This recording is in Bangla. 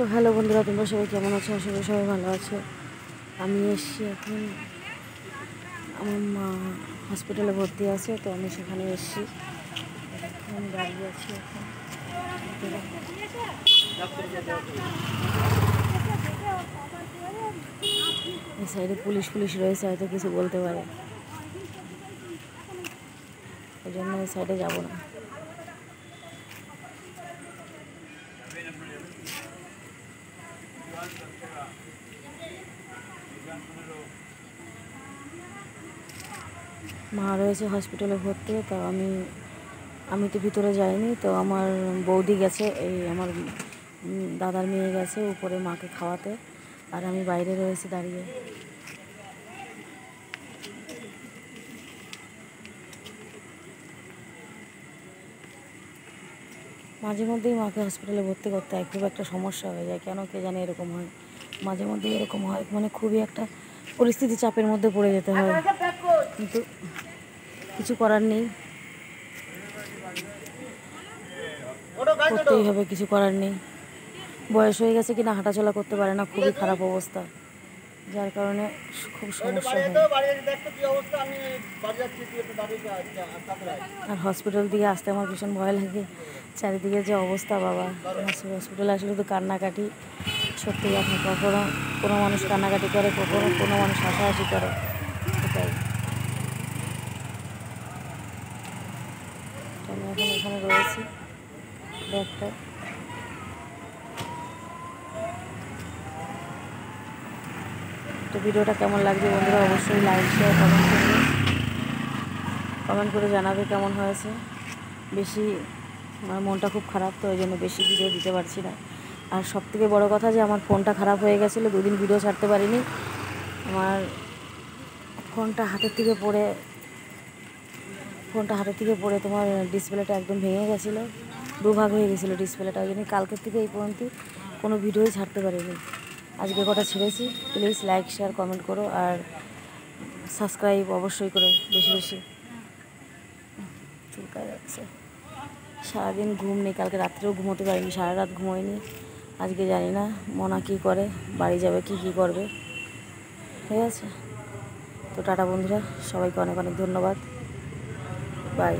তো হ্যালো বন্ধুরা, তোমরা সবাই কেমন আছো? আশা করি সবাই ভালো আছো। আমি এসছি এখন, আমার মা হসপিটালে ভর্তি আছে, তো আমি সেখানে এসছি। আমি দাঁড়িয়ে আছি এখন। এই সাইডে পুলিশ রয়েছে, হয়তো কিছু বলতে পারে, ওই জন্য এই সাইডে যাবো না। মা রয়েছে হসপিটালে ভর্তি, তো আমি তো ভিতরে যাইনি, তো আমার বৌদি গেছে, এই আমার দাদার মেয়ে গেছে উপরে মাকে খাওয়াতে, আর আমি বাইরে রয়েছি দাঁড়িয়ে। মাঝে মধ্যেই মাকে হসপিটালে ভর্তি করতে হয়, খুব একটা সমস্যা হয়ে যায়, কেন কে জানে এরকম হয়, মাঝে মধ্যেই এরকম হয়, মানে খুবই একটা পরিস্থিতি চাপের মধ্যে পড়ে যেতে হয়, কিন্তু কিছু করার নেই, করতেই হবে, কিছু করার নেই। বয়স হয়ে গেছে কিনা হাঁটাচলা করতে পারে না, খুবই খারাপ অবস্থা, যার কারণে খুব সমস্যা হয়। আর হসপিটাল দিয়ে আসতে আমার ভীষণ ভয় লাগে, চারিদিকে যে অবস্থা বাবা। হসপিটালে আসলে তো কান্নাকাটি, সত্যি কথা, কখনো কোনো মানুষ কান্নাকাটি করে, কখনো কোনো মানুষ হাসাহাসি করে, এটাই। আমি এখন এখানে রয়েছি ব্যাগটা। তো ভিডিওটা কেমন লাগছে বন্ধুরা, অবশ্যই লাইক শেয়ার কমেন্ট করে জানাবে কেমন হয়েছে। বেশি আমার মনটা খুব খারাপ, তো ওই জন্য বেশি ভিডিও দিতে পারছি না। আর সবথেকে বড় কথা যে আমার ফোনটা খারাপ হয়ে গেছিলো, দুদিন ভিডিও ছাড়তে পারিনি। আমার ফোনটা হাতের থেকে পড়ে তোমার ডিসপ্লেটা একদম ভেঙে গেছিলো, দুভাগ হয়ে গেছিলো ডিসপ্লেটা, ওই জন্য কালকের থেকে এই পর্যন্ত কোনো ভিডিওই ছাড়তে পারিনি। আজকে কটা ছেড়েছি। প্লিজ লাইক শেয়ার কমেন্ট করো, আর সাবস্ক্রাইব অবশ্যই করে বেশি বেশি। চুলকায় যাচ্ছে, সারাদিন ঘুম নেই, কালকে রাত্রেও ঘুমোতে পারিনি, সারা রাত ঘুমোইনি। আজকে জানি না মনা কী করে, বাড়ি যাবে কি করবে, ঠিক আছে। তো টাটা বন্ধুরা, সবাইকে অনেক অনেক ধন্যবাদ, বাই।